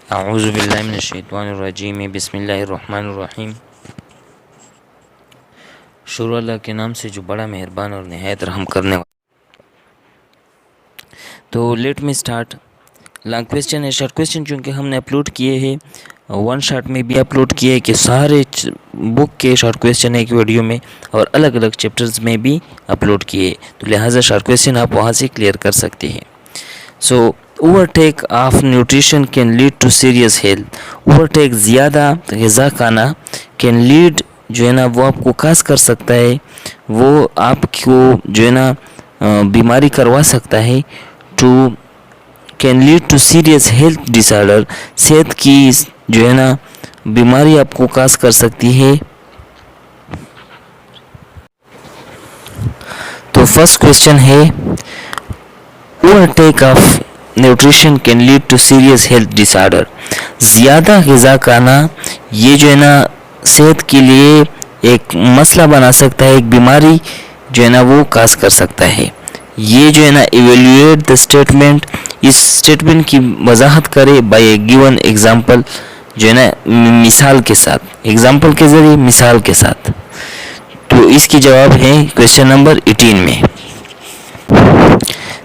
अऊज़ु बिल्लाहि मिनश्शैतानिर्रजीम बिस्मिल्लाहिर्रहमानिर्रहीम। शुरू अल्लाह के नाम से जो बड़ा मेहरबान और निहायत रहम करने वाला। तो let me start. Long question है, शॉर्ट क्वेश्चन चूँकि हमने अपलोड किए हैं, वन शॉट में भी अपलोड किए कि सारे बुक के शॉर्ट क्वेश्चन एक वीडियो में और अलग अलग चैप्टर्स में भी अपलोड किए, तो लिहाजा शॉर्ट क्वेश्चन आप वहाँ से क्लियर कर सकते हैं। So overtake of nutrition can lead to serious health. Overtake ज़्यादा ग़िज़ा खाना कैन लीड जो है ना वो आपको काज कर सकता है, वो आपको जो है ना बीमारी करवा सकता है। To can lead to serious health disorder, सेहत की जो है ना बीमारी आपको काज कर सकती है। तो फर्स्ट क्वेश्चन है, overtake of nutrition can lead to serious health disorder. ज़्यादा ग़िज़ा खाना ये जो है ना सेहत के लिए एक मसला बना सकता है, एक बीमारी जो है ना वो काज कर सकता है। ये जो है ना इवेल्युएट द स्टेटमेंट, इस स्टेटमेंट की वजाहत करे बाय ए गिवन एग्जांपल, जो है ना मिसाल के साथ, एग्जांपल के ज़रिए मिसाल के साथ। तो इसकी जवाब है क्वेश्चन नंबर 18 में।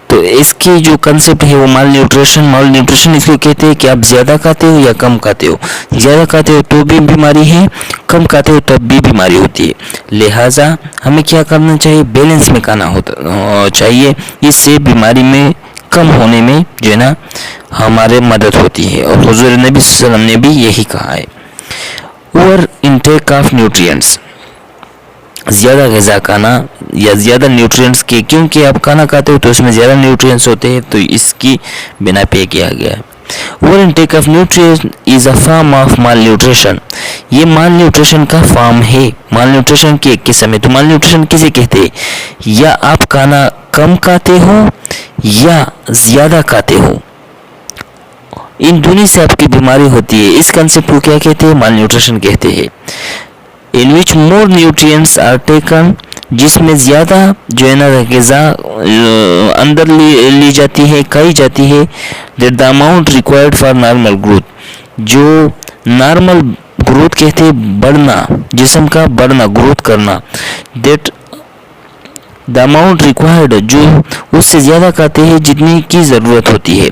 तो इसकी जो कंसेप्ट है वो माल न्यूट्रिशन इसको कहते हैं कि आप ज़्यादा खाते हो या कम खाते हो। ज़्यादा खाते हो तो भी बीमारी है, कम खाते हो तब भी बीमारी होती है। लिहाजा हमें क्या करना चाहिए, बैलेंस में खाना होता चाहिए, इससे बीमारी में कम होने में जो है ना हमारे मदद होती है। और हुज़ूर नबी सल्लल्लाहु अलैहि वसल्लम ने भी यही कहा है। ओवर इनटेक ऑफ न्यूट्रिएंट्स, ज़्यादा ग़िज़ा खाना या ज़्यादा न्यूट्रिएंट्स के, क्योंकि आप खाना खाते हो तो उसमें ज़्यादा न्यूट्रिएंट्स होते हैं, तो इसकी बिना पे किया गया है। Over intake of nutrients is a form of mall nutrition, ये माल न्यूट्रिशन का फॉर्म है, माल न्यूट्रिशन की एक किस्म है। तो माल न्यूट्रिशन किसे कहते हैं, या आप खाना कम खाते हो या ज़्यादा खाते हो, इन दोनों से आपकी बीमारी होती है। इस कंसेप्ट को क्या कहते हैं, माल न्यूट्रिशन कहते हैं। इन विच मोर न्यूट्रिएंट्स आर टेकन, जिसमें ज़्यादा जो है ना ग़िज़ा अंदर ली जाती है, खाई जाती है। That the amount required for normal growth, जो नॉर्मल ग्रोथ कहते हैं बढ़ना, जिस्म का बढ़ना, ग्रोथ करना। दैट द अमाउंट रिक्वायर्ड, जो उससे ज़्यादा खाते हैं जितनी की ज़रूरत होती है।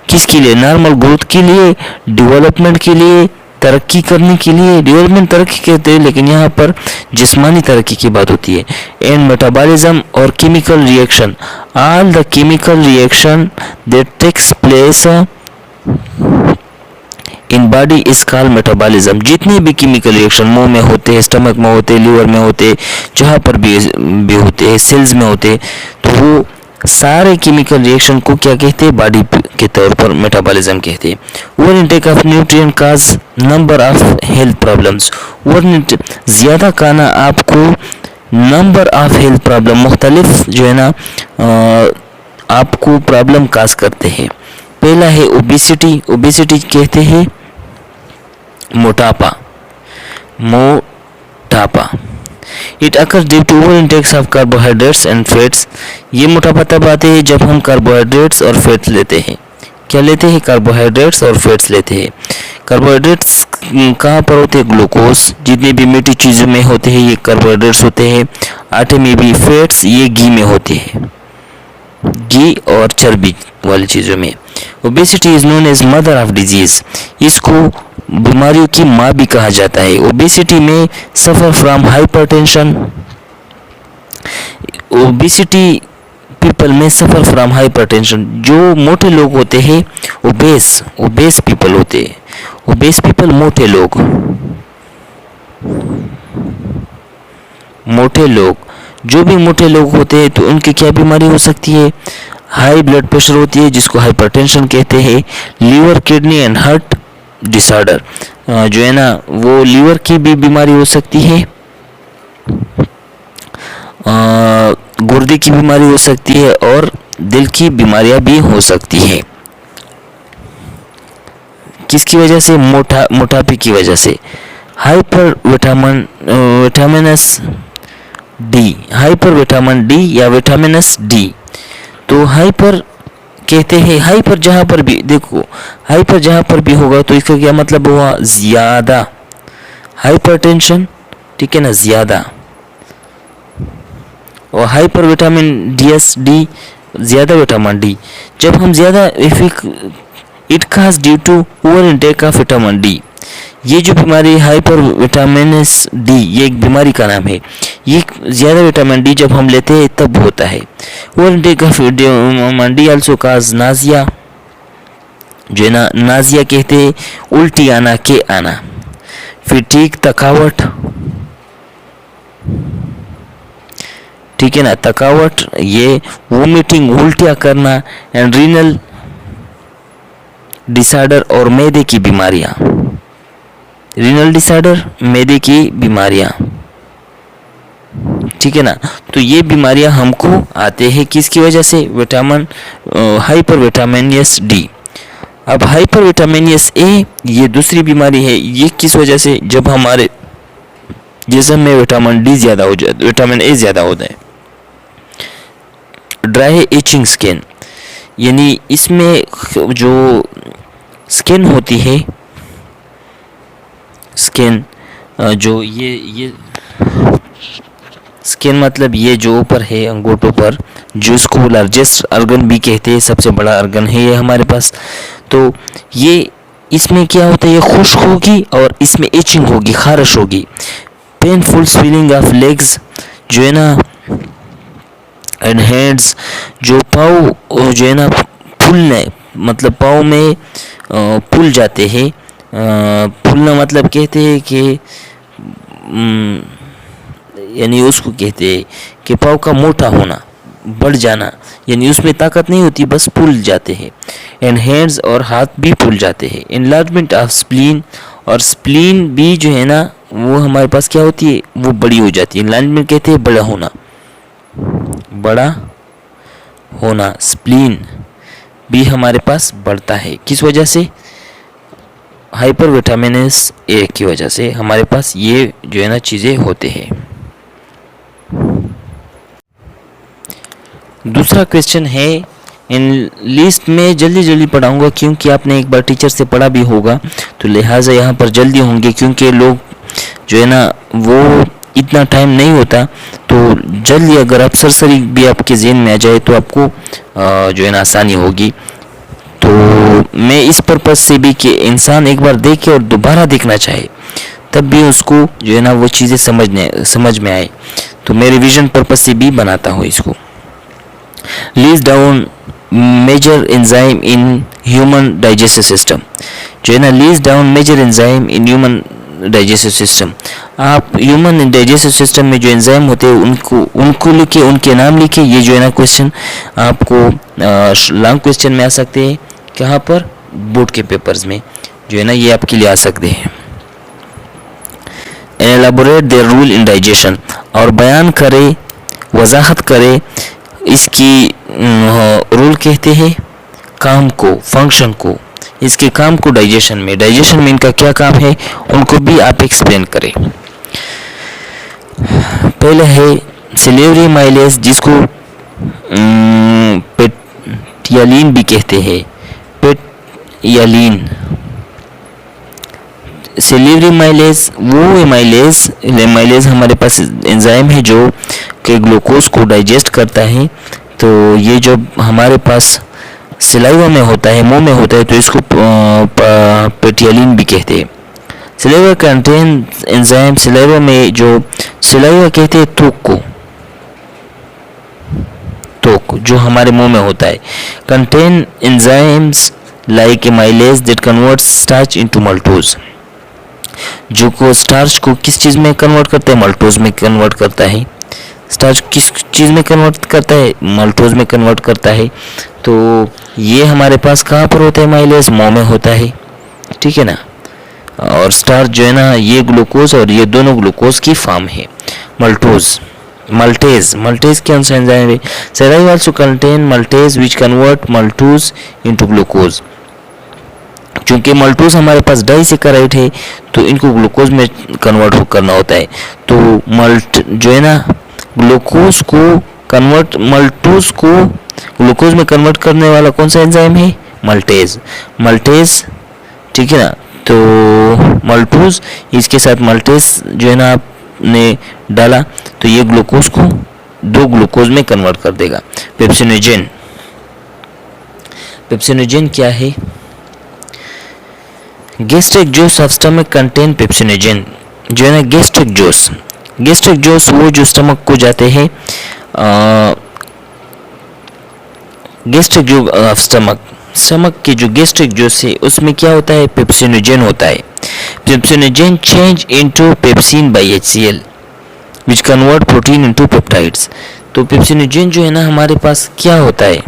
किसके लिए, नॉर्मल ग्रोथ के लिए, डेवलपमेंट के लिए, तरक्की करने के लिए। डेवलपमेंट तरक्की कहते हैं, लेकिन यहाँ पर जिस्मानी तरक्की की बात होती है। एंड मेटाबॉलिज्म और chemical reaction, all the chemical reaction that takes place in body is called metabolism. जितने भी केमिकल रिएक्शन मुंह में होते हैं, स्टमक में होते हैं, लिवर में होते हैं, जहाँ पर भी होते हैं, सेल्स में होते हैं, तो वो सारे केमिकल रिएक्शन को क्या कहते हैं, बॉडी के तौर पर मेटाबॉलिज्म कहते हैं। Over intake of nutrient cause number of health problems. Over ज़्यादा खाना आपको नंबर ऑफ हेल्थ प्रॉब्लम, मुख्तलिफ जो है ना आपको प्रॉब्लम काज करते हैं। पहला है ओबेसिटी, ओबेसिटी कहते हैं मोटापा, मोटापा। It occurs due to over intakes of carbohydrates and fats, ये मोटापा तब आते हैं जब हम कार्बोहाइड्रेट्स और फैट्स लेते हैं। क्या लेते हैं, कार्बोहाइड्रेट्स और फैट्स लेते हैं। कार्बोहाइड्रेट्स कहाँ पर होते हैं, ग्लूकोज, जितनी भी मीठी चीज़ों में होते हैं ये कार्बोहाइड्रेट्स होते हैं। आटे में भी फैट्स, ये घी में होते हैं, घी और चर्बी वाली चीज़ों में। Obesity is known as mother of diseases, इसको बीमारियों की माँ भी कहा जाता है। ओबेसिटी में suffer from hypertension, obesity people में सफ़र फ्रॉम हाइपरटेंशन, जो मोटे लोग होते हैं ओबेस पीपल होते हैं। ओबेस पीपल मोटे लोग, मोटे लोग, जो भी मोटे लोग होते हैं तो उनकी क्या बीमारी हो सकती है, हाई ब्लड प्रेशर होती है, जिसको हाइपरटेंशन कहते हैं। Liver, kidney and heart disorder, जो है ना वो लीवर की भी बीमारी हो सकती है, गुर्दे की बीमारी हो सकती है और दिल की बीमारियां भी हो सकती है। किसकी वजह से, मोटापे की वजह से। Hyper vitamins D, hyper vitamin D या विटामिनस डी। तो हाइपर कहते हैं हाई पर जहाँ पर भी देखो, हाई पर जहाँ पर भी होगा तो इसका क्या मतलब हुआ, ज़्यादा हाइपरटेंशन, ठीक है ना, ज़्यादा। और हाइपर विटामिन डी, ज़्यादा विटामिन डी। जब हम ज़्यादा it cause due to over intake of vitamin D. ये जो बीमारी हाइपर विटामिन डी, ये एक बीमारी का नाम है। ये ज़्यादा विटामिन डी जब हम लेते हैं तब होता है। Over intake of vitamin D also cause nausea, जो है ना नाजिया कहते हैं उल्टी आना के आना। फिर ठीक थकावट, ठीक है ना, थकावट, ये वोमिटिंग उल्टियाँ करना, एंड रीनल डिसऑर्डर और मैदे की बीमारियां, रीनल डिसऑर्डर, मैदे की बीमारियां, ठीक है ना। तो ये बीमारियां हमको आते हैं किसकी वजह से, विटामिन हाइपर विटामिनियस डी। अब हाइपर विटामिनियस ए, ये दूसरी बीमारी है। ये किस वजह से, जब हमारे जिस्म में विटामिन डी ज़्यादा हो जाए, विटामिन ए ज़्यादा हो जाए। ड्राई इचिंग स्किन, यानी इसमें जो स्किन होती है, स्किन जो ये स्किन मतलब ये जो ऊपर है अंगूठों पर, जो इसको लार्जेस्ट ऑर्गन भी कहते हैं, सबसे बड़ा ऑर्गन है ये हमारे पास। तो ये इसमें क्या होता है, ये खुश्क होगी और इसमें इचिंग होगी, खारिश होगी। पेनफुल स्वेलिंग ऑफ लेग्स, जो है ना, एंड हैंड्स, जो पाँव जो है ना फूलने, मतलब पाँव में फूल जाते हैं। फूलना मतलब कहते हैं कि यानी उसको कहते हैं कि पाँव का मोटा होना, बढ़ जाना, यानी उसमें ताकत नहीं होती, बस फूल जाते हैं। एंड हैंड्स, और हाथ भी फूल जाते हैं। इनलार्जमेंट ऑफ स्प्लीन, और स्प्लीन भी जो है ना वो हमारे पास क्या होती है, वो बड़ी हो जाती है। इनलार्जमेंट कहते हैं बड़ा होना, बड़ा होना। स्प्लीन भी हमारे पास बढ़ता है, किस वजह से, हाइपर विटामिनस ए की वजह से हमारे पास ये जो है ना चीज़ें होते हैं। दूसरा क्वेश्चन है, इन लिस्ट में जल्दी जल्दी पढ़ाऊंगा क्योंकि आपने एक बार टीचर से पढ़ा भी होगा, तो लिहाजा यहाँ पर जल्दी होंगे, क्योंकि लोग जो है ना वो इतना टाइम नहीं होता। तो जल्दी अगर आप सरसरी भी आपके ज़हन में आ जाए तो आपको जो है ना आसानी होगी। तो मैं इस पर्पज़ से भी कि इंसान एक बार देखे और दोबारा देखना चाहे, तब भी उसको जो है ना वो चीज़ें समझ में आए। तो मैं रिवीजन पर्पज़ से भी बनाता हूँ इसको। List down major enzyme in human digestive system, जो है ना list down major enzyme in human digestive system. आप ह्यूमन डाइजेस्टिव सिस्टम में जो एंजाइम होते हैं उनको लिखे, उनके नाम लिखे। ये जो है ना क्वेश्चन आपको लॉन्ग क्वेश्चन में आ सकते हैं, कहाँ पर, बोर्ड के पेपर्स में जो है ना ये आपके लिए आ सकते हैं। Elaborate their role in digestion, और बयान करे, वजाहत करे इसकी रूल कहते हैं काम को, फंक्शन को, इसके काम को डाइजेशन में इनका क्या काम है उनको भी आप एक्सप्लेन करें। पहले है सिलेवरी माइलेज, जिसको पेटियालिन भी कहते हैं, पेटियालिन। सिलेवरी माइलेज वो माइलेज हमारे पास एंजाइम है जो कि ग्लूकोज को डाइजेस्ट करता है। तो ये जो हमारे पास सिलाइवा में होता है, मुंह में होता है, तो इसको पेटियालिन भी कहते हैं। सिलाइवा कंटेन एंजाइम, सिलाइवा में जो सिलाइवा कहते हैं थूक जो हमारे मुंह में होता है, contain enzymes like mileage that converts starch into maltose, जो को स्टार्च को किस चीज़ में कन्वर्ट करता है, मल्टोज में कन्वर्ट करता है। स्टार्च किस चीज़ में कन्वर्ट करता है, मल्टोज में कन्वर्ट करता है। तो ये हमारे पास कहाँ पर होता है, माइलेज मुंह में होता है, ठीक है ना। और स्टार्च जो है ना ये ग्लूकोज, और ये दोनों ग्लूकोज की फॉर्म है। मल्टेज कौन सा एंजाइम है, saliva also contain maltase which convert maltose into glucose. क्योंकि मल्टोज हमारे पास डाइसैकेराइड है तो इनको ग्लूकोज में कन्वर्ट करना होता है। तो जो है ना ग्लूकोज को कन्वर्ट, मल्टोज को ग्लूकोज में कन्वर्ट करने वाला कौन सा एंजाइम है? मल्टेज। मल्टेज, ठीक है ना। तो मल्टोज, इसके साथ मल्टेज जो है ना आपने डाला तो ये ग्लूकोज को 2 ग्लूकोज में कन्वर्ट कर देगा। पेप्सिनोजेन, पेप्सिनोजेन क्या है? Gastric juice of stomach contain pepsinogen, जो है ना गैस्ट्रिक जूस, गैस्ट्रिक जूस वो जो स्टमक को जाते हैं, gastric juice of stomach, stomach की जो गैस्ट्रिक जूस है उसमें क्या होता है? पेप्सिनोजेन होता है। Pepsinogen change into pepsin by HCl which convert protein into peptides. तो पेप्सिनोजेन जो है ना हमारे पास क्या होता है?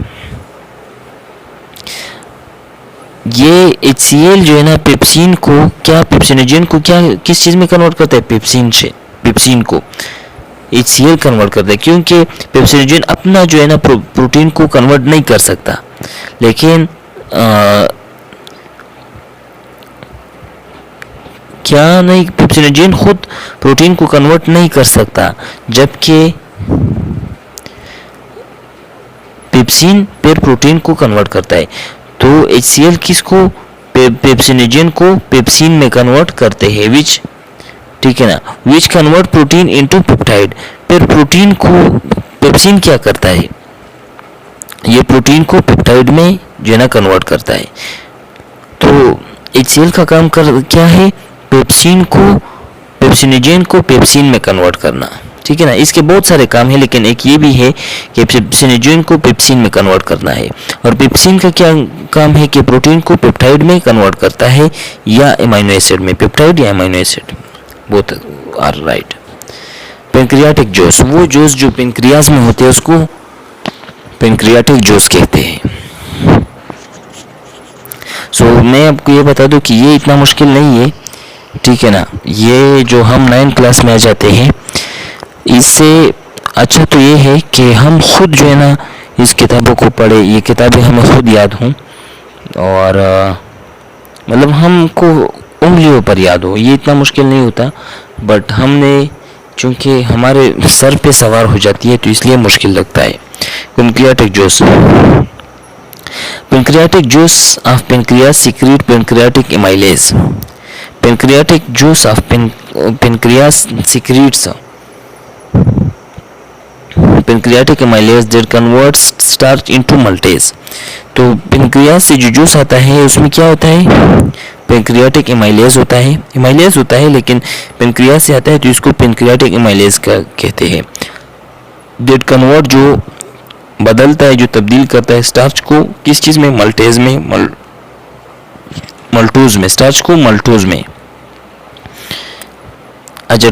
ये HCl जो है ना पेप्सिन को क्या, पेप्सिनोजेन को क्या किस चीज में कन्वर्ट करता है? पेप्सिन से, पेप्सिन को HCl कन्वर्ट करता है, क्योंकि पेप्सिनोजेन अपना जो है ना प्रोटीन को कन्वर्ट नहीं कर सकता, लेकिन क्या नहीं, पेप्सिनोजेन खुद प्रोटीन को कन्वर्ट नहीं कर सकता, जबकि पेप्सिन फिर प्रोटीन को कन्वर्ट करता है। तो HCl किसको, पेप्सिनोजेन को पेप्सिन में कन्वर्ट करते हैं, विच, ठीक है ना, विच कन्वर्ट प्रोटीन इनटू पेप्टाइड। फिर प्रोटीन को पेप्सिन क्या करता है? ये प्रोटीन को पेप्टाइड में जो है ना कन्वर्ट करता है। तो HCl का काम क्या है? पेप्सिन को, पेप्सिनोजेन को पेप्सिन में कन्वर्ट करना, ठीक है ना। इसके बहुत सारे काम है, लेकिन एक ये भी है कि पेप्सिनोजेन को पेप्सिन में कन्वर्ट करना है। और पेप्सिन का क्या काम है? कि प्रोटीन को पेप्टाइड में कन्वर्ट करता है या अमीनो एसिड में, पेप्टाइड या amino acid, both are right. Pancreatic juice, वो जूस जो पेंक्रियाज में होते हैं उसको पेंक्रियाटिक जूस कहते हैं। सो मैं आपको ये बता दूं कि ये इतना मुश्किल नहीं है, ठीक है ना। ये जो हम 9th क्लास में आ जाते हैं, इससे अच्छा तो ये है कि हम खुद जो है ना इस किताबों को पढ़े, ये किताबें हमें खुद याद हों, और मतलब हमको उंगलियों पर याद हो। ये इतना मुश्किल नहीं होता, बट हमने चूँकि हमारे सर पे सवार हो जाती है तो इसलिए मुश्किल लगता है। Pancreatic juice, pancreatic juice of pancreas secrete pancreatic amylase. Pancreatic juice of pancreas secretes pancreatic amylase that converts starch into maltase. तो पेंक्रियास से जो जूस आता है उसमें क्या होता है? पेंक्रियाटिक एमाइलेज होता है, एमाइलेज होता है, लेकिन पेंक्रियास से आता है तो इसको पेंक्रियाटिक एमाइलेज का कहते हैं। दैट कन्वर्ट, जो बदलता है, जो तब्दील करता है स्टार्च को किस चीज में? मल्टेज में, मल्टोज में, स्टार्च को मल्टोज में। अच्छा,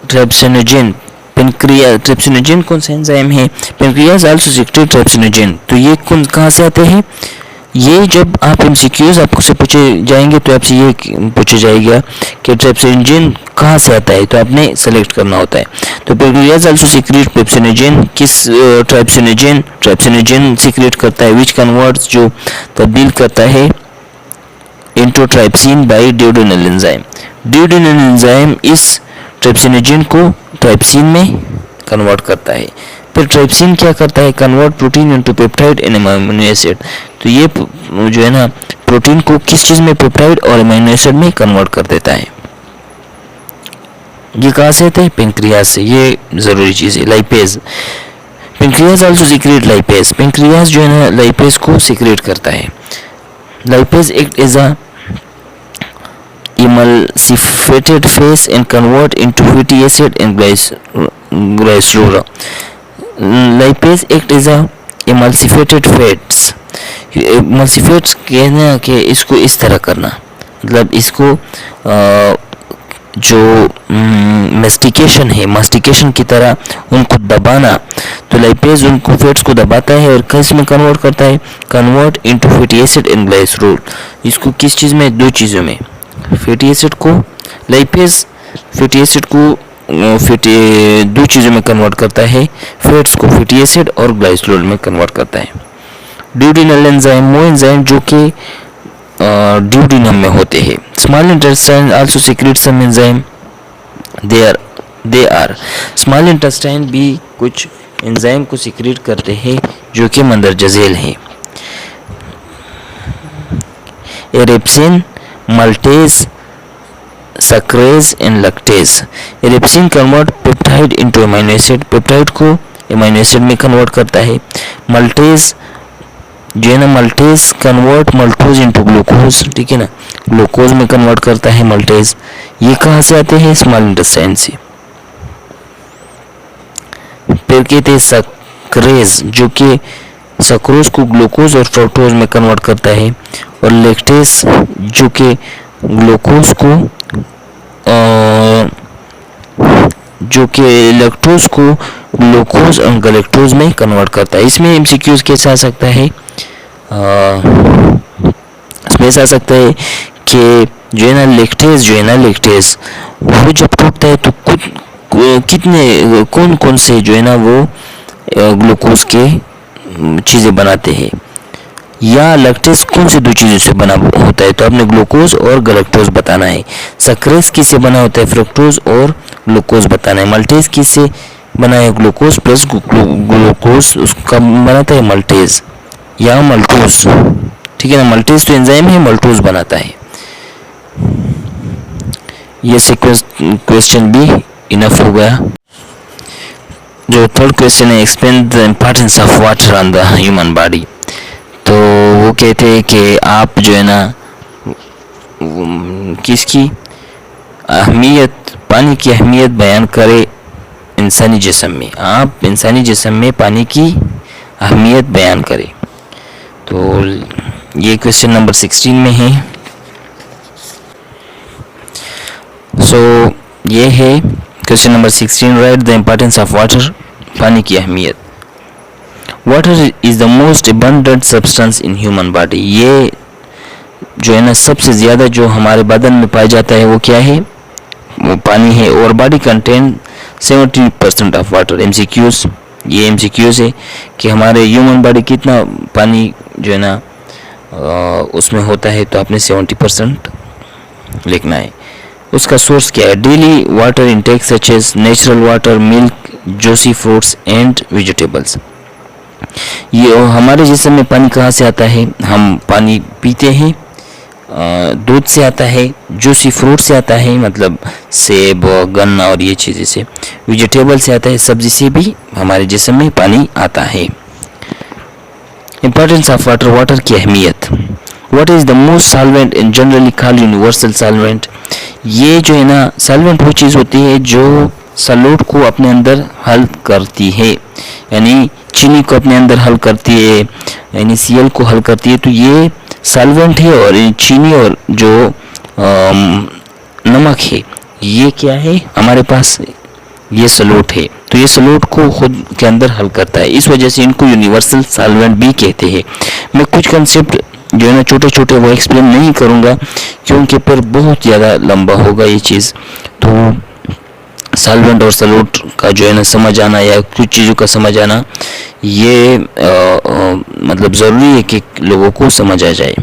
ट्रिप्सिनोजेन, ट्रिप्सिनोजेन कौन सा एंजाइम है? Pancreas also secret trypsinogen. तो ये कहाँ से आते हैं? ये जब आप एमसीक्यूज आपसे पूछे जाएंगे तो आपसे ये पूछा जाएगा कि ट्रिप्सिनोजेन कहाँ से आता है, तो आपने सेलेक्ट करना होता है। तो पेंक्रियास आल्सो सीक्रेट पेप्सिनोजेन, किस ट्रिप्सिनोजेन सीक्रेट करता है, विच कन्वर्ट्स, जो तब्दील करता है, into trypsin by duodenal enzyme. Duodenal enzyme इस ट्रिप्सिनोजेन को ट्राइप्सिन में कन्वर्ट करता है। फिर ट्राइप्सिन क्या करता है? Convert protein into peptide and amino acid. तो ये जो है ना प्रोटीन को किस चीज में? पेप्टाइड और अमीनो एसिड में कन्वर्ट कर देता है। ये कहाँ से आता है? पेंक्रियास से। ये जरूरी चीज है। Lipase, pancreas also secrete lipase. Pancreas जो है ना लाइपेज को सीक्रेट करता है। Lipase act as a emulsified phase and convert into fatty acid and glycerol. Lipase act as a emulsified fats. Emulsified कहना कि इसको इस तरह करना, मतलब इसको जो मेस्टिकेशन है, मास्टिकेशन की तरह उनको दबाना। तो लाइपेज उनको फैट्स को दबाता है और किस में कन्वर्ट करता है? Convert into fatty acid and glycerol. इसको किस चीज़ में? 2 चीज़ों में। फैटी एसिड को, लाइपेज फैटी एसिड को 2 चीज़ों में कन्वर्ट करता है, फैट्स को फैटी एसिड और ग्लाइसरोल में कन्वर्ट करता है। ड्यूडेनल एंजाइम, वो एंजाइम जो कि ड्यूडेनम में होते हैं। Small intestine also secrete some enzyme, they are they are. Small intestine भी कुछ एंजाइम को सिक्रेट करते हैं जो कि मंदरजा झेल है। Erepsin, maltase, sucrase and lactase। Erepsin convert peptide into amino acid, peptide को अमीनो एसिड में कन्वर्ट करता है। मल्टेज जो है ना, maltase convert maltose into glucose, ठीक है ना, ग्लूकोज में कन्वर्ट करता है मल्टेज। ये कहाँ से आते हैं? स्मॉल इंटेस्टाइन से। फिर कहते हैं सक्रेज जो कि सक्रोज को ग्लूकोज और फ्रुक्टोज में कन्वर्ट करता है। और लैक्टेज जो कि ग्लूकोज को जो कि लैक्टोज को ग्लूकोज और गैलेक्टोज में कन्वर्ट करता है। इसमें एमसीक्यूज कैसे आ सकता है? इसमें ऐसा आ सकता है कि जो है ना लैक्टेज, जो है ना लैक्टेज, वो जब टूटता है तो कितने कौन कौन से जो है ना वो ग्लूकोज के चीज़ें बनाते हैं, या लैक्टेज कौन सी दो चीज़ों से बना होता है? तो आपने ग्लूकोज और गैलेक्टोज बताना है। सक्रेज किससे बना होता है? फ्रुक्टोज और ग्लूकोज बताना है। मल्टेज किससे बना है? ग्लूकोज प्लस ग्लूकोज, उसका बनाता है मल्टेज या मल्टोज, ठीक है ना। मल्टेज तो एंजाइम है, मल्टोज बनाता है। ये सीक्वेंस क्वेश्चन भी इनफ हो गया। जो थर्ड क्वेश्चन है, explain the importance of water on the human body. तो वो कहते हैं कि आप जो है ना किसकी अहमियत, पानी की अहमियत बयान करें इंसानी जिस्म में। आप इंसानी जिस्म में पानी की अहमियत बयान करें। तो ये क्वेश्चन नंबर 16 में है। ये है question number 16, right the importance of water, पानी की अहमियत। Water is the most abundant substance in human body. ये जो है ना सबसे ज़्यादा जो हमारे बदन में पाया जाता है वो क्या है? वो पानी है। और body contain 70% of water. MCQs, ये एमसीक्यूज है कि हमारे ह्यूमन बॉडी कितना पानी जो है ना उसमें होता है, तो आपने 70% लिखना है। उसका सोर्स क्या है? Daily water intake such as natural water, milk, juicy fruits and vegetables. ये हमारे जिस्म में पानी कहाँ से आता है? हम पानी पीते हैं, दूध से आता है, जूसी फ्रूट से आता है, मतलब सेब, गन्ना और ये चीज़ें से। वेजिटेबल से आता है, सब्जी से भी हमारे जिस्म में पानी आता है। इंपॉर्टेंस ऑफ वाटर, वाटर की अहमियत। What is the most solvent in generally called universal solvent. ये जो है ना सॉल्वेंट वो चीज़ होती है जो सॉल्यूट को अपने अंदर हल करती है, यानी चीनी को अपने अंदर हल करती है, यानी Cl को हल करती है। तो ये सॉल्वेंट है। और चीनी और जो नमक है ये क्या है हमारे पास? ये सॉल्यूट है। तो ये सॉल्यूट को खुद के अंदर हल करता है, इस वजह से इनको यूनिवर्सल सॉल्वेंट भी कहते हैं। मैं कुछ कंसेप्ट जो है ना छोटे छोटे वो एक्सप्लेन नहीं करूँगा क्योंकि पर बहुत ज़्यादा लंबा होगा ये चीज़। तो सॉल्वेंट और सॉल्यूट का जो है ना समझ आना या कुछ चीज़ों का समझ आना ये मतलब ज़रूरी है कि लोगों को समझ आ जाए।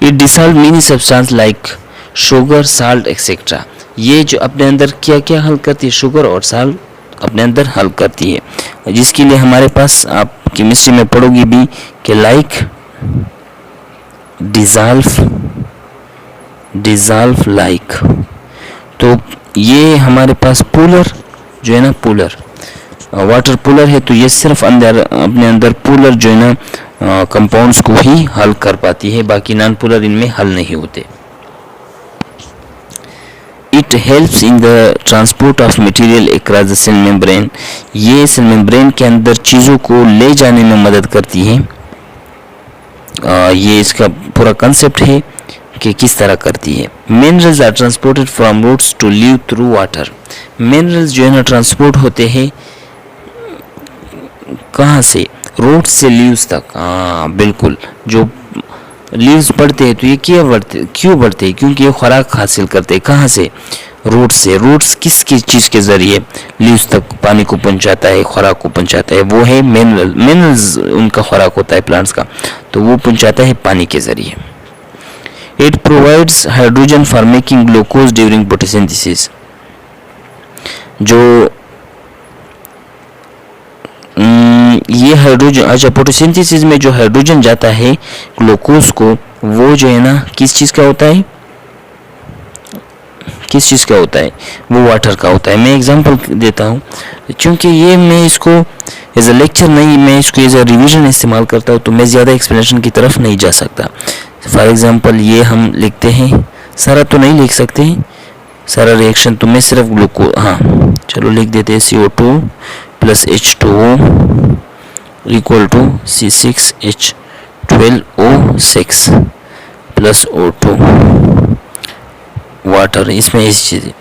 It dissolve many substance like sugar, salt etcetera. ये जो अपने अंदर क्या क्या हल करती है? शुगर और साल्ट अपने अंदर हल करती है, जिसके लिए हमारे पास आप केमिस्ट्री में पढ़ोगी भी कि लाइक डिसॉल्व लाइक। तो ये हमारे पास पोलर जो है ना, पोलर वाटर पोलर है, तो ये सिर्फ अंदर अपने अंदर पोलर जो है ना कंपाउंड्स को ही हल कर पाती है, बाकी नॉन पोलर इनमें हल नहीं होते। It helps in the transport of material across the cell membrane. ये सेल मेम्ब्रेन के अंदर चीज़ों को ले जाने में मदद करती है। ये इसका पूरा कंसेप्ट है कि किस तरह करती है। Minerals are transported from roots to leave through water. Minerals जो है ना ट्रांसपोर्ट होते हैं कहाँ से? रूट्स से लीव्स तक। हाँ बिल्कुल, जो लीव्स बढ़ते हैं तो ये क्यों बढ़ते हैं? क्योंकि ये खुराक हासिल करते हैं कहाँ से? रूट्स से। रूट्स किस चीज़ के ज़रिए लीव्स तक पानी को पहुंचाता है, खुराक को पहुंचाता है? वो है मिनरल। मिनरल्स उनका खुराक होता है प्लांट्स का, तो वो पहुंचाता है पानी के ज़रिए। It provides hydrogen for making glucose during photosynthesis. जो ये हाइड्रोजन, अच्छा फोटोसिंथेसिस में जो हाइड्रोजन जाता है ग्लूकोज को, वो जो है ना किस चीज़ का होता है, किस चीज़ का होता है, वो वाटर का होता है। मैं एग्जांपल देता हूँ, क्योंकि ये मैं इसको एज अ लेक्चर नहीं, मैं इसको एज अ रिवीजन इस्तेमाल करता हूँ, तो मैं ज़्यादा एक्सप्लेनेशन की तरफ नहीं जा सकता। फॉर एग्जांपल ये हम लिखते हैं, सारा तो नहीं लिख सकते सारा रिएक्शन, तो मैं सिर्फ ग्लूकोज, हाँ चलो लिख देते हैं CO2 plus H2O equal to C6H12O6 plus O2 water, इसमें ऐसी चीज़ है।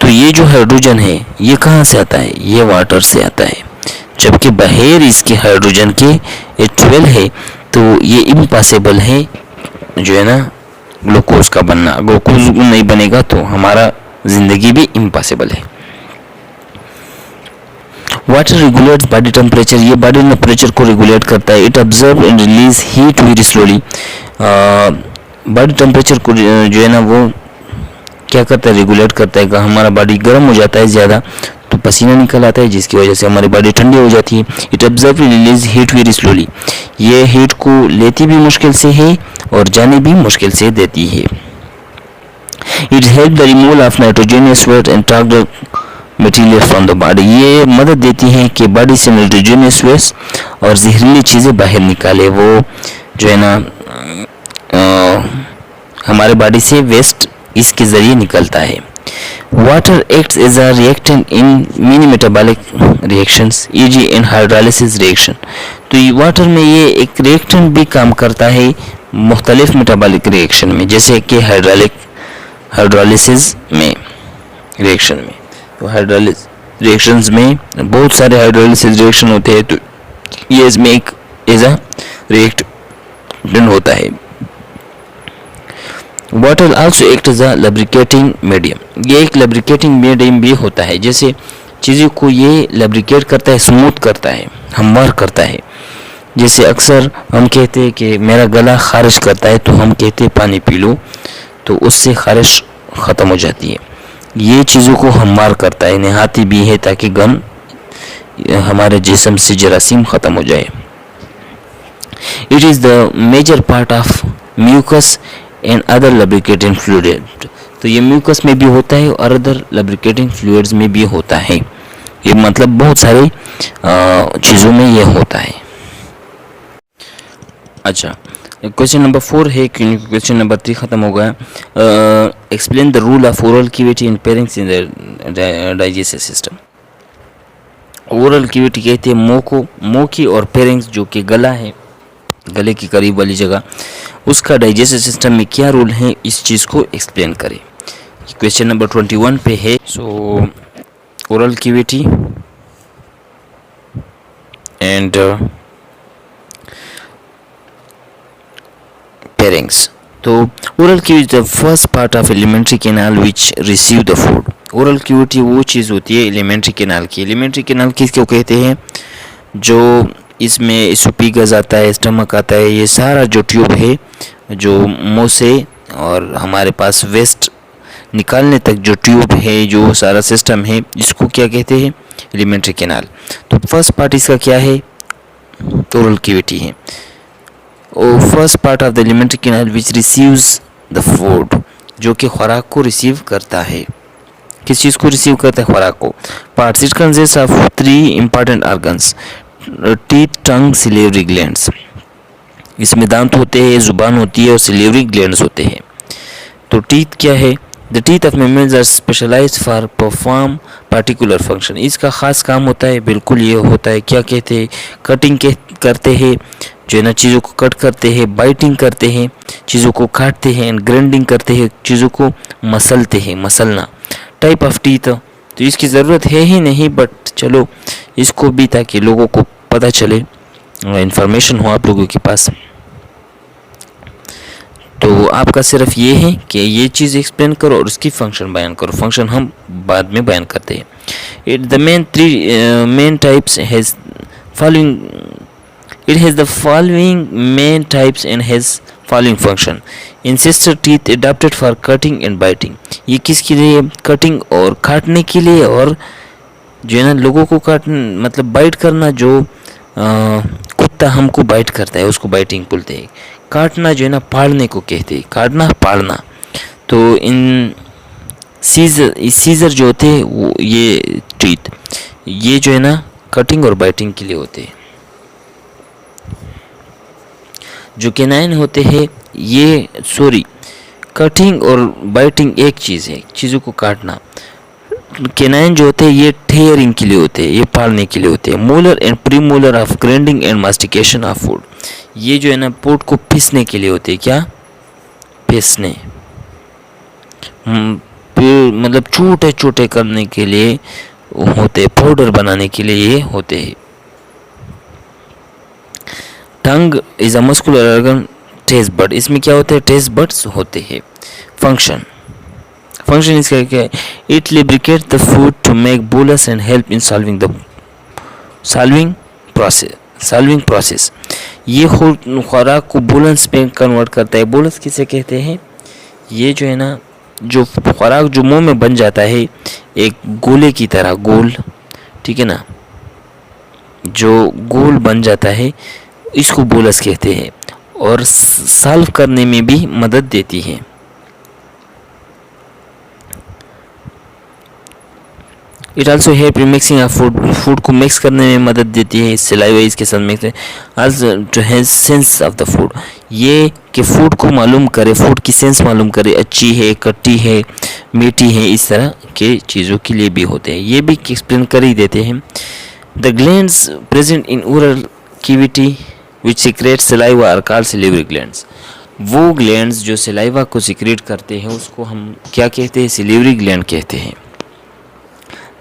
तो ये जो हाइड्रोजन है ये कहाँ से आता है, ये वाटर से आता है, जबकि बाहर इसके हाइड्रोजन के H12 है, तो ये इम्पॉसिबल है जो है ना ग्लूकोज का बनना। ग्लूकोज नहीं बनेगा तो हमारा ज़िंदगी भी इम्पॉसिबल है। वाटर रेगुलेट्स बॉडी टेम्परेचर, ये बॉडी टेम्परेचर को रेगुलेट करता है। It observe and release heat very slowly, body temperature को जो है ना वो क्या करता है, रेगुलेट करता है। हमारा बॉडी गर्म हो जाता है ज़्यादा तो पसीना निकल आता है, जिसकी वजह से हमारी बॉडी ठंडी हो जाती है। It observe and release heat very slowly, ये हीट को लेती भी मुश्किल से है और जाने भी मुश्किल से देती है। It help the removal of nitrogenous waste and toxic material from the body, ये मदद देती है कि बॉडी से नाइट्रोजनियस वेस्ट और जहरीली चीज़ें बाहर निकाले। वो जो है ना हमारे बॉडी से वेस्ट इसके ज़रिए निकलता है। Water acts as a reactant in many metabolic reactions e.g. In hydrolysis reaction, तो ये वाटर में ये एक रिएक्टेंट भी काम करता है मुख्तलिफ मेटाबॉलिक रिएक्शन में, जैसे कि हाइड्रोलिसिस में रिएक्शन में। तो हाइड्रोलिसिस रिएक्शंस में बहुत सारे हाइड्रोलिसिस रिएक्शन होते हैं, तो ये इसमें एक एज अ रिएक्टेंट होता है। Water also act as a lubricating medium, ये एक लब्रिकेटिंग मीडियम भी होता है, जैसे चीज़ों को ये लब्रिकेट करता है, स्मूथ करता है, हमवार करता है। जैसे अक्सर हम कहते हैं कि मेरा गला खारिश करता है, तो हम कहते हैं पानी पी लो, तो उससे खारिश ख़त्म हो जाती है। ये चीज़ों को हमवार करता है, नहाती भी है ताकि गम हमारे जिस्म से जरासीम ख़त्म हो जाए। It is the major part of mucus and other lubricating fluid, तो ये म्यूकस में भी होता है और अदर लब्रिकेटिंग फ्लूइड्स में भी होता है। ये मतलब बहुत सारे चीज़ों में ये होता है। अच्छा, क्वेश्चन नंबर 4 है, क्वेश्चन नंबर 3 ख़त्म हो गया। Explain the rule of oral cavity in pharynx in the digestive system. Oral cavity कहते हैं मुंह की और पेरिंग्स जो कि गला है, गले की करीब वाली जगह, उसका डाइजेस्टिव सिस्टम में क्या रोल है, इस चीज़ को एक्सप्लेन करें। क्वेश्चन नंबर 21 पे है। So oral cavity and pharynx. तो oral cavity the first part of alimentary canal which receive the food. Oral cavity वो चीज़ होती है एलिमेंट्री कैनाल की। एलिमेंट्री कैनाल किसको कहते हैं, जो इसमें इसोफेगस आता है, स्टमक आता है, ये सारा जो ट्यूब है जो मुंह से और हमारे पास वेस्ट निकालने तक जो ट्यूब है, जो सारा सिस्टम है, इसको क्या कहते हैं, एलिमेंट्री कैनाल। तो फर्स्ट पार्ट इसका क्या है, ओरल कैविटी है। और first part of the elementary canal which receives the food, जो कि खुराक को रिसीव करता है। किस चीज़ को रिसीव करता है, खुराक को। Parts it consist of 3 important organs, teeth, tongue, salivary glands. इसमें दांत होते हैं, जुबान होती है और सिलेवरी ग्लैंड्स होते हैं। तो टीथ क्या है, the teeth of mammals are specialised for perform particular function. इसका ख़ास काम होता है, बिल्कुल ये होता है, क्या कहते हैं, कटिंग करते हैं, जो है ना चीज़ों को कट करते हैं, बाइटिंग करते हैं, चीज़ों को काटते हैं, एंड ग्राइंडिंग करते हैं, चीज़ों को मसलते हैं, मसलना। टाइप ऑफ टीथ, तो इसकी ज़रूरत है ही नहीं, बट चलो इसको भी ताकि लोगों को पता चले, इंफॉर्मेशन हो आप लोगों के पास। तो आपका सिर्फ ये है कि ये चीज़ एक्सप्लेन करो और उसकी फंक्शन बयान करो। फंक्शन हम बाद में बयान करते हैं। It the main 3 main types has following, it has the following main types and has following function. Incisor teeth adopted for cutting and biting, ये किसके लिए, कटिंग और काटने के लिए और जो है ना लोगों को काट मतलब बाइट करना, जो कुत्ता हमको बाइट करता है उसको बाइटिंग बोलते हैं। काटना जो है ना पाड़ने को कहते हैं, काटना पाड़ना। तो इन सीजर जो होते हैं वो ये टीथ, ये जो है ना कटिंग और बाइटिंग के लिए होते हैं। जो कैनाइन होते हैं ये कटिंग और बाइटिंग एक चीज़ है, चीज़ों को काटना। कैनाइन जो होते हैं ये टेयरिंग के लिए होते हैं, ये पालने के लिए होते हैं। Molar and premolar of grinding and mastication of food, ये जो है ना फूड को पीसने के लिए होते हैं। क्या पीसने, मतलब छोटे छोटे करने के लिए होते, पाउडर बनाने के लिए ये होते हैं। Tongue is a muscular organ, taste bud, इसमें क्या होते हैं, टेस्ट बड्स होते हैं। फंक्शन इसका क्या है, it lubricate the food to make bolus and help in swallowing process. ये खुराक को बोलस में कन्वर्ट करता है। बोलस किसे कहते हैं, ये जो है ना जो खुराक जो मुंह में बन जाता है एक गोले की तरह, गोल, ठीक है ना, जो गोल बन जाता है इसको बोलस कहते हैं, और सॉल्व करने में भी मदद देती है। It also help in mixing of food को मिक्स करने में मदद देती है। सलाइवा इसके साथ mix also to have sense of the food, ये कि फूड को मालूम करे, फूड की सेंस मालूम करे, अच्छी है, खट्टी है, मीठी है, इस तरह के चीज़ों के लिए भी होते हैं। ये भी एक्सप्लेन कर ही देते हैं। The glands present in oral cavity which secrete saliva are called salivary glands. वो ग्लैंड्स जो सलाइवा को सीक्रेट करते हैं उसको हम क्या कहते हैं, सिलिवरी ग्लैंड कहते हैं।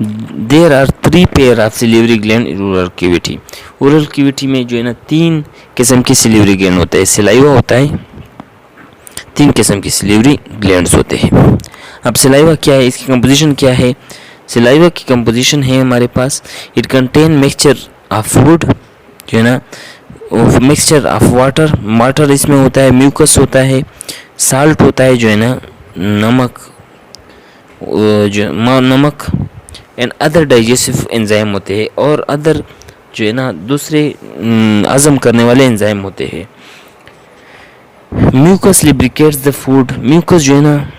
There are 3 pair of salivary gland in oral cavity. Oral cavity में जो है ना 3 किस्म के सिलिवरी ग्लैंड होता है, सलाइवा होता है, 3 किस्म के सिलिवरी ग्लैंड्स होते हैं। अब सलाइवा क्या है, इसकी कंपोजिशन क्या है। सलाइवा की कंपोजिशन है हमारे पास, it contain mixture of food, जो है ना मिक्सचर ऑफ वाटर इसमें होता है, म्यूकस होता है, साल्ट होता है, जो है ना नमक एंड अदर डाइजेस्टिव एंजाइम होते हैं, और अदर जो है ना दूसरे हजम करने वाले एंजाइम होते हैं। म्यूकस लिब्रिकेट्स द फूड, म्यूकस जो है ना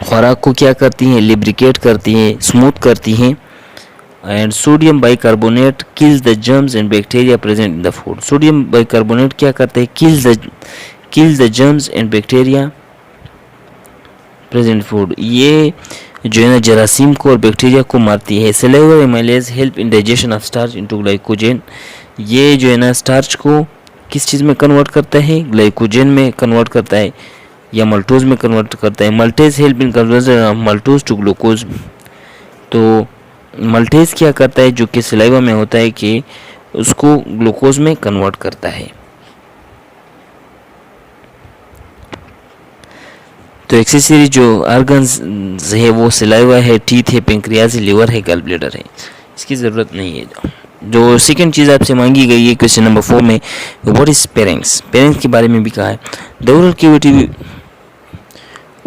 खुराक को क्या करती हैं, लिब्रिकेट करती हैं, स्मूथ करती हैं। And sodium bicarbonate kills the germs and bacteria present in the food. Sodium bicarbonate क्या करते हैं, kills the germs and bacteria present food, ये जो है ना जरासीम को और बैक्टीरिया को मारती है। Saliva amylase help in digestion of starch into glycogen, ये जो है ना स्टार्च को किस चीज़ में कन्वर्ट करता है, ग्लाइकोजन में कन्वर्ट करता है या मल्टोज में कन्वर्ट करता है। Maltase help in conversion of maltose to glucose, तो मल्टेज क्या करता है जो कि सलाइवा में होता है कि उसको ग्लूकोज में कन्वर्ट करता है। तो एक्सेसरी जो ऑर्गन्स है वो सलाइवा है, टीथ है, पेंक्रियाज है, लिवर है, गल ब्लैडर है, इसकी ज़रूरत नहीं है। जो सेकंड चीज़ आपसे मांगी गई है क्वेश्चन नंबर 4 में, व्हाट इज पेरेंक्स, पेरेंक्स के बारे में भी कहा है। The oral cavity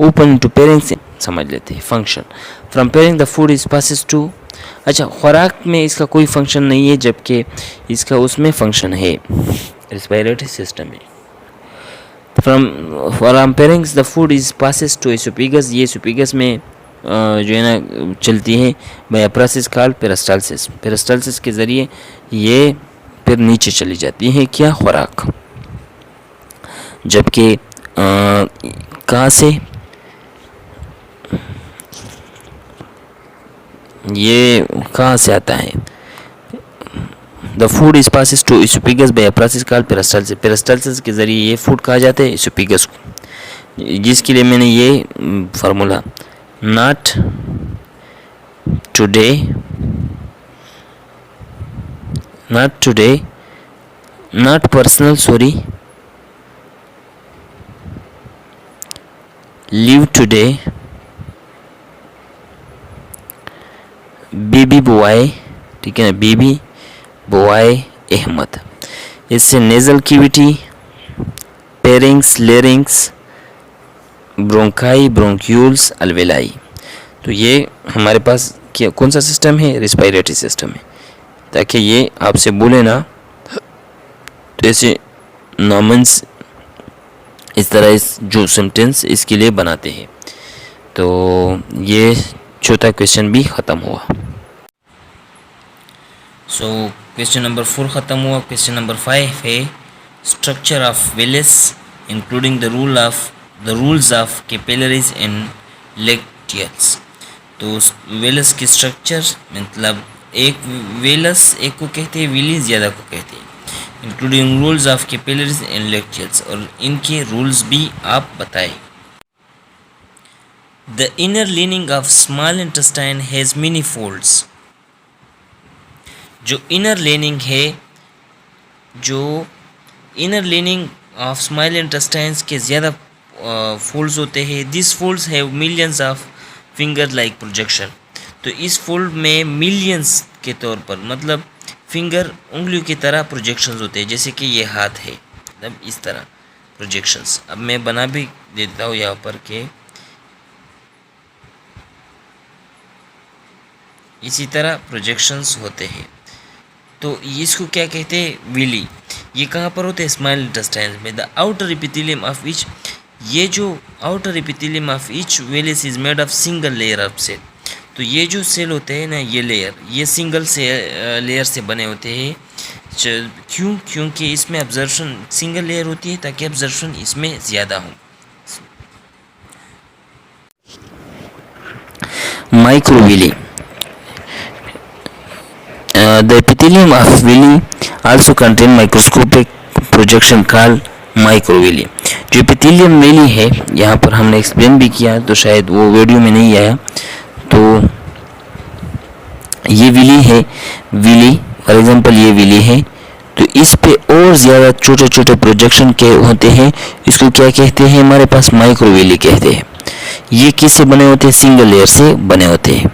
open to pharynx, समझ लेते हैं। Function from pharynx the food is passes to, अच्छा खुराक में इसका कोई फंक्शन नहीं है, जबकि इसका उसमें फंक्शन है, रेस्पिरेटरी सिस्टम में। From pharynx the food is passes to esophagus, ये एसोफेगस में जो है ना चलती है by process called peristalsis, peristalsis के ज़रिए ये फिर नीचे चली जाती है क्या, खुराक। जबकि कहाँ से, ये कहाँ से आता है, the food is passes to oesophagus by process called peristalsis, peristalsis के ज़रिए ये फूड कहा जाता है एसोफेगस को, जिसके लिए मैंने ये formula not today not personal live today बीबी बुआई, ठीक है ना, बीबी बुआई अहमद। इससे nasal cavity, pharynx, larynx, bronchi, bronchioles, alveoli, तो ये हमारे पास क्या कौन सा सिस्टम है? रेस्पिरेटरी सिस्टम है, ताकि ये आपसे बोले ना तो ऐसे नॉर्मन्स इस तरह इस जो सेंटेंस इसके लिए बनाते हैं। तो ये चौथा क्वेश्चन भी ख़त्म हुआ। सो क्वेश्चन नंबर 4 ख़त्म हुआ। क्वेश्चन नंबर 5 है structure of Wallace including the rules of capillaries and lacteals. तो वेलस की स्ट्रक्चर मतलब एक वेलस एक को कहते हैं, विली ज़्यादा को कहते हैं, including rules of capillaries and lacteals, और इनके रूल्स भी आप बताएं। The inner leaning of small intestine has many folds. जो इनर लीनिंग है, जो inner leaning of small intestines के ज़्यादा फोल्ड्स होते हैं। This folds have millions of finger like projection. तो इस फोल्ड में मिलियंस के तौर पर मतलब फिंगर उंगलियों की तरह प्रोजेक्शंस होते हैं, जैसे कि ये हाथ है, मतलब इस तरह प्रोजेक्शंस। अब मैं बना भी देता हूँ यहाँ पर के इसी तरह प्रोजेक्शंस होते हैं। तो इसको क्या कहते हैं? विली। ये कहाँ पर होते हैं? स्मॉल इंटेस्टाइन में। The outer epithelium of each, ये जो outer epithelium of each villus is made of single layer of cell. तो ये जो सेल होते हैं ना, ये लेयर, ये सिंगल से लेयर से बने होते हैं। क्यों? क्योंकि इसमें ऑब्जर्वेशन सिंगल लेयर होती है ताकि ऑब्जर्वेशन इसमें ज़्यादा हो। Microvilli. The epithelium of villi also contain microscopic projection called microvilli। जो एपिथेलियम विली है, यहाँ पर हमने एक्सप्लेन भी किया, तो शायद वो वीडियो में नहीं आया। तो ये विली है, विली फॉर एग्जांपल ये विली है, तो इस पे और ज़्यादा छोटे छोटे प्रोजेक्शन के होते हैं। इसको क्या कहते हैं? हमारे पास माइक्रोविली कहते हैं। ये किससे बने होते हैं? सिंगल लेयर से बने होते हैं।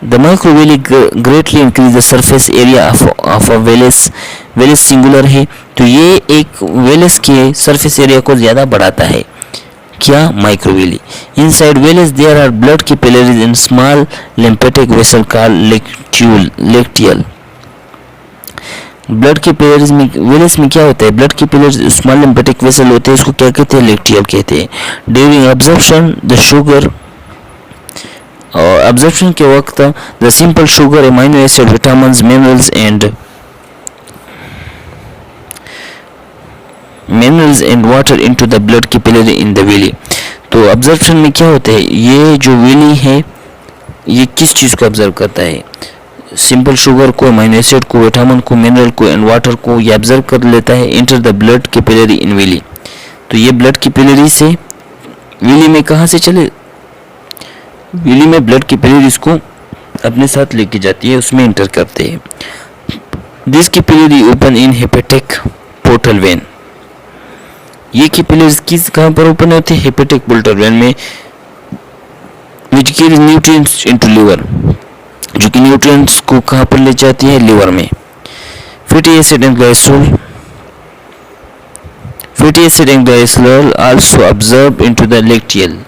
The microvilli greatly increase the surface area of a vellus। Wallace singular है, तो ये एक वेलस के सरफेस एरिया को ज़्यादा बढ़ाता है। क्या? Microvilli. Inside villus there are blood capillaries and small lymphatic vessel called lacteal. Blood capillaries में, वेलस में क्या होता है? Blood capillaries small lymphatic vessel होते हैं, इसको क्या कहते हैं? लेक्टियल कहते हैं। ड्यूरिंग एब्जॉर्प्शन द शुगर, और एब्जॉर्प्शन के वक्त the simple sugar, amino acid, vitamins, minerals and water into the blood capillary in the villi. तो एब्जॉर्प्शन में क्या होता है? ये जो विली है ये किस चीज़ को ऑब्जर्व करता है? सिंपल शुगर को, अमाइनो एसिड को, विटामिन को, मिनरल को एंड वाटर को ये ऑब्जर्व कर लेता है into the blood capillary in villi. तो ये ब्लड कैपिलरी से विली में कहाँ से चले? विली में ब्लड कैपिलरी इसको अपने साथ लेके जाती है, उसमें इंटर करते हैं। This capillary open in hepatic portal vein. ये कैपिलरीज किस कहाँ पर ओपन होते हैं? हेपेटिक पोर्टल वेन में, which carries nutrients into liver, जो कि न्यूट्रिएंट्स को कहाँ पर ले जाती है? लिवर में। Fatty acid and glycerol also absorb into the lacteal.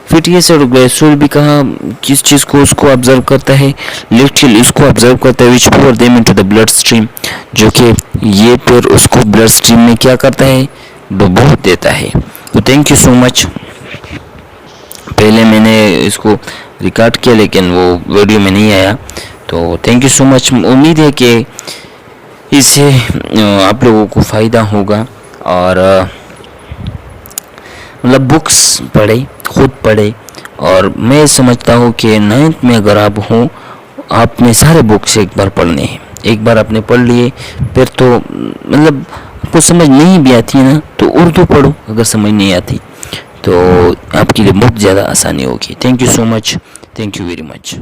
Fatty acid और ग्लाइसोल भी कहाँ, किस चीज़ को उसको ऑब्जर्व करता है? लेक्टियल इसको ऑब्जर्व करता है, which pour them into the blood stream, जो कि ये फिर उसको ब्लड स्ट्रीम में क्या करता है? डुबो देता है। तो थैंक यू सो मच। पहले मैंने इसको रिकॉर्ड किया लेकिन वो वीडियो में नहीं आया, तो थैंक यू सो मच। उम्मीद है कि इससे आप लोगों को फ़ायदा होगा, और मतलब बुक्स पढ़े, खुद पढ़े। और मैं समझता हूँ कि 9th में अगर आप हो, आपने सारे बुक्स एक बार पढ़ने हैं। एक बार आपने पढ़ लिए फिर तो मतलब आपको समझ नहीं भी आती है ना, तो उर्दू पढ़ो। अगर समझ नहीं आती तो आपके लिए बहुत ज़्यादा आसानी होगी। Thank you so much, thank you very much.